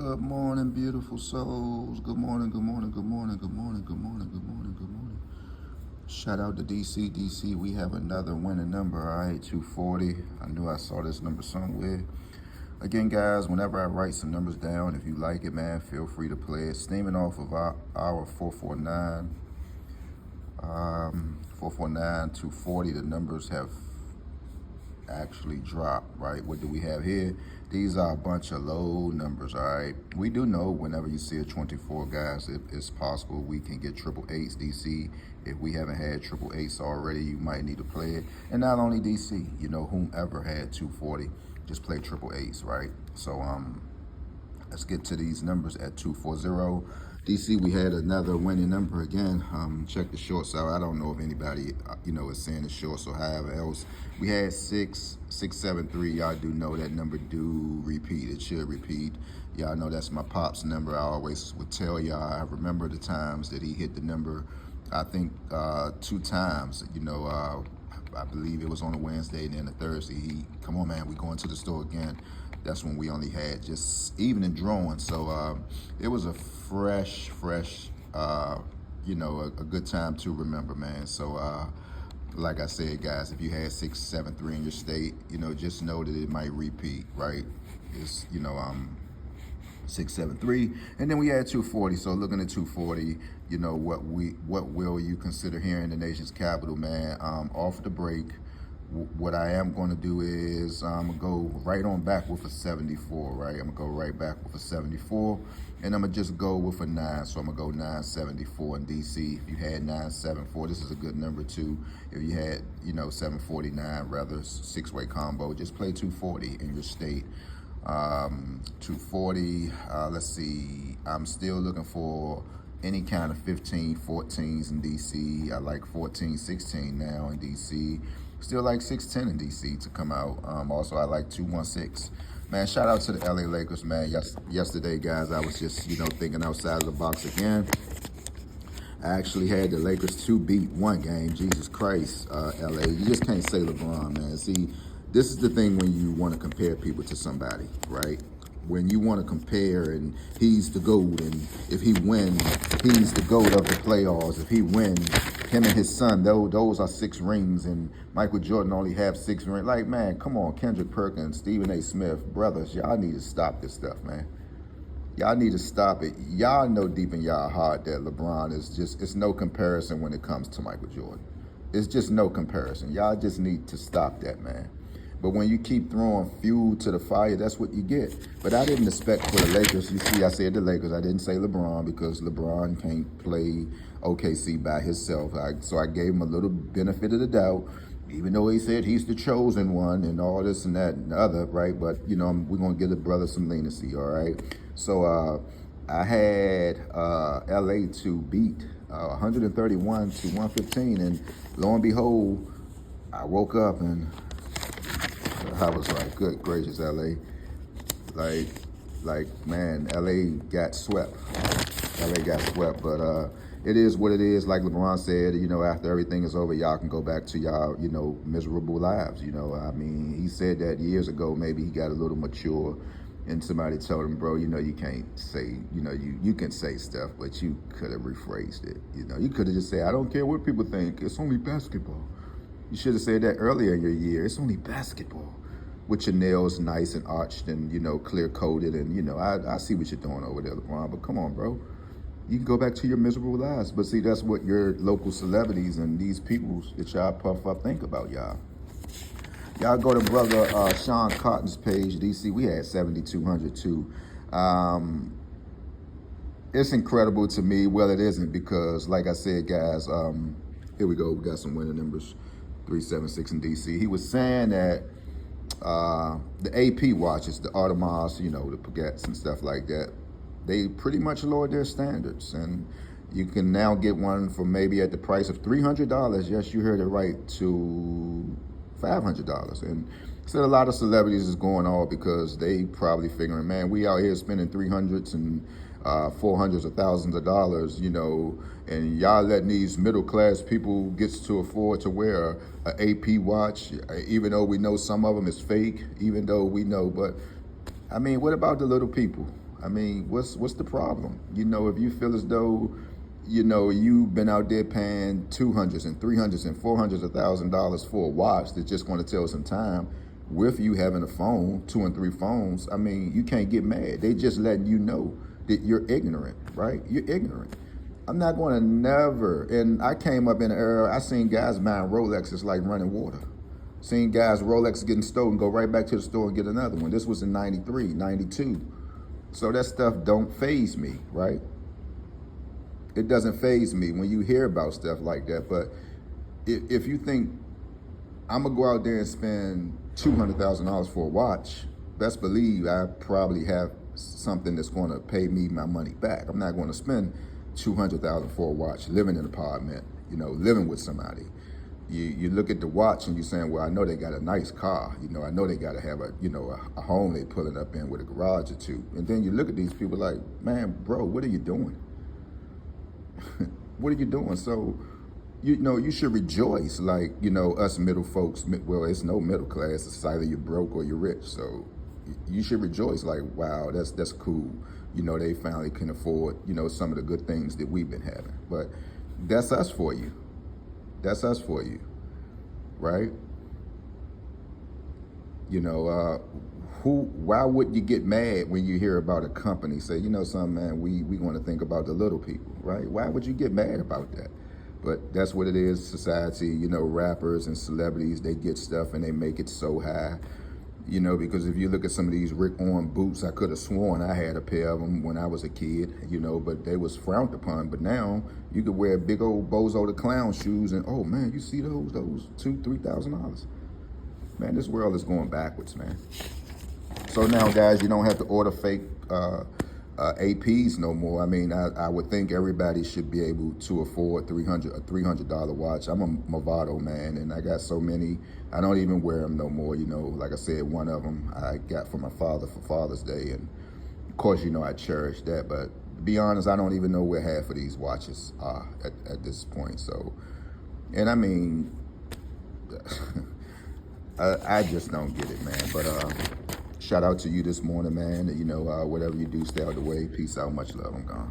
Good morning, beautiful souls. Good morning, good morning, good morning, good morning, good morning, good morning, good morning. Shout out to DC. DC, we have another winning number, all right, 240. I knew I saw this number somewhere. Again, guys, whenever I write some numbers down, if you like it, man, feel free to play it. Steaming off of our 449, 449, 240, the numbers have actually drop, right? What do we have here? These are a bunch of low numbers, all right? We do know whenever you see a 24, guys, it's possible we can get triple eights, DC. If we haven't had triple eights already, you might need to play it. And not only DC, you know, whomever had 240, just play triple eights, right? So let's get to these numbers at 240. DC, we had another winning number again. Check the shorts out. I don't know if anybody, is saying the shorts or however else. We had 673. Y'all do know that number do repeat. It should repeat. Y'all know that's my pop's number. I always would tell y'all. I remember the times that he hit the number. I think 2 times. I believe it was on a Wednesday and then a Thursday. Come on, man, we going to the store again. That's when we only had just evening drawing. So it was a fresh, a good time to remember, man. So like I said, guys, if you had 673 in your state, just know that it might repeat, right? It's, 673, and then we had 240. So looking at 240, what will you consider here in the nation's capital, man? Off the break, what I am going to do is I'm going to go right on back with a 74, right? I'm going to go right back with a 74, and I'm going to just go with a 9. So I'm going to go 974 in DC. If you had 974, this is a good number too. If you had, 749, rather, 6-way combo, just play 240 in your state. 240, let's see, I'm still looking for any kind of 15, 14s in DC. I like 14, 16 now in DC. Still like 610 in DC to come out. Also, I like 216. Man, shout out to the LA Lakers, man. Yesterday, guys, I was just, thinking outside of the box again. I actually had the Lakers to beat one game. Jesus Christ, LA. You just can't say LeBron, man. See, this is the thing when you want to compare people to somebody, right? When you want to compare and he's the GOAT, and if he wins, he's the GOAT of the playoffs. If he wins, him and his son, those are 6 rings, and Michael Jordan only have 6 rings. Like, man, come on, Kendrick Perkins, Stephen A. Smith, brothers, y'all need to stop this stuff, man. Y'all need to stop it. Y'all know deep in y'all heart that LeBron is it's no comparison when it comes to Michael Jordan. It's just no comparison. Y'all just need to stop that, man. But when you keep throwing fuel to the fire, that's what you get. But I didn't expect for the Lakers. You see, I said the Lakers. I didn't say LeBron because LeBron can't play OKC by himself. So I gave him a little benefit of the doubt, even though he said he's the chosen one and all this and that and the other, right? But, we're going to give the brother some leniency, all right? So I had LA to beat 131 to 115. And lo and behold, I woke up and I was like, good gracious, LA. Like, man, LA got swept. LA got swept, but it is what it is. Like LeBron said, after everything is over, y'all can go back to y'all, miserable lives. I mean, he said that years ago. Maybe he got a little mature, and somebody told him, bro, you can't say, you can say stuff, but you could have rephrased it. You could have just said, I don't care what people think. It's only basketball. You should have said that earlier in your year. It's only basketball. With your nails nice and arched and, clear coated. And, I see what you're doing over there, LeBron. But come on, bro. You can go back to your miserable lives. But see, that's what your local celebrities and these people that y'all puff up think about y'all. Y'all go to brother Sean Cotton's page, DC. We had 7,200 too. It's incredible to me. Well, it isn't because, like I said, guys, here we go. We got some winning numbers. 376 in DC. He was saying that the AP watches, the Audemars, the Piguets and stuff like that, they pretty much lowered their standards. And you can now get one for maybe at the price of $300. Yes, you heard it right, to $500. And so a lot of celebrities is going all because they probably figuring, man, we out here spending 300s and 400s of thousands of dollars, and y'all letting these middle class people gets to afford to wear a AP watch, even though we know some of them is fake, even though we know. But I mean, what about the little people? I mean, what's the problem? You know, if you feel as though, you know, you've been out there paying $200s and $300s and $400,000 for a watch that's just going to tell some time, with you having a phone, 2 and 3 phones, I mean, you can't get mad. They just letting you know that you're ignorant, right? You're ignorant. I'm not going to never, and I came up in an era, I seen guys buying Rolexes like running water. Seen guys, Rolex getting stolen, go right back to the store and get another one. This was in 93, 92. So that stuff don't faze me, right? It doesn't faze me when you hear about stuff like that. But if you think I'm gonna go out there and spend $200,000 for a watch, best believe I probably have something that's gonna pay me my money back. I'm not gonna spend $200,000 for a watch, living in an apartment, you know, living with somebody. You look at the watch and you're saying, well, I know they got a nice car. You know, I know they got to have a home they pulling up in with a garage or two. And then you look at these people like, man, bro, what are you doing? What are you doing? So, you know, you should rejoice like, you know, us middle folks. Well, it's no middle class. It's either you're broke or you're rich. So you should rejoice like, wow, that's cool. You know, they finally can afford, you know, some of the good things that we've been having. But that's us for you. That's us for you, right? You know, why would you get mad when you hear about a company say, you know something, man, we want to think about the little people, right? Why would you get mad about that? But that's what it is, society. You know, rappers and celebrities, they get stuff and they make it so high. You know, because if you look at some of these Rick Owens boots, I could have sworn I had a pair of them when I was a kid, you know, but they was frowned upon. But now you could wear big old Bozo the Clown shoes and, oh man, you see those $2,000, $3,000. Man, this world is going backwards, man. So now, guys, you don't have to order fake APs no more. I mean, I would think everybody should be able to afford a $300 watch. I'm a Movado man, and I got so many. I don't even wear them no more. You know, like I said, one of them I got from my father for Father's Day, and of course, you know, I cherish that. But to be honest, I don't even know where half of these watches are at this point. So, and I mean, I just don't get it, man. But shout out to you this morning, man. You know, whatever you do, stay out of the way. Peace out. Much love. I'm gone.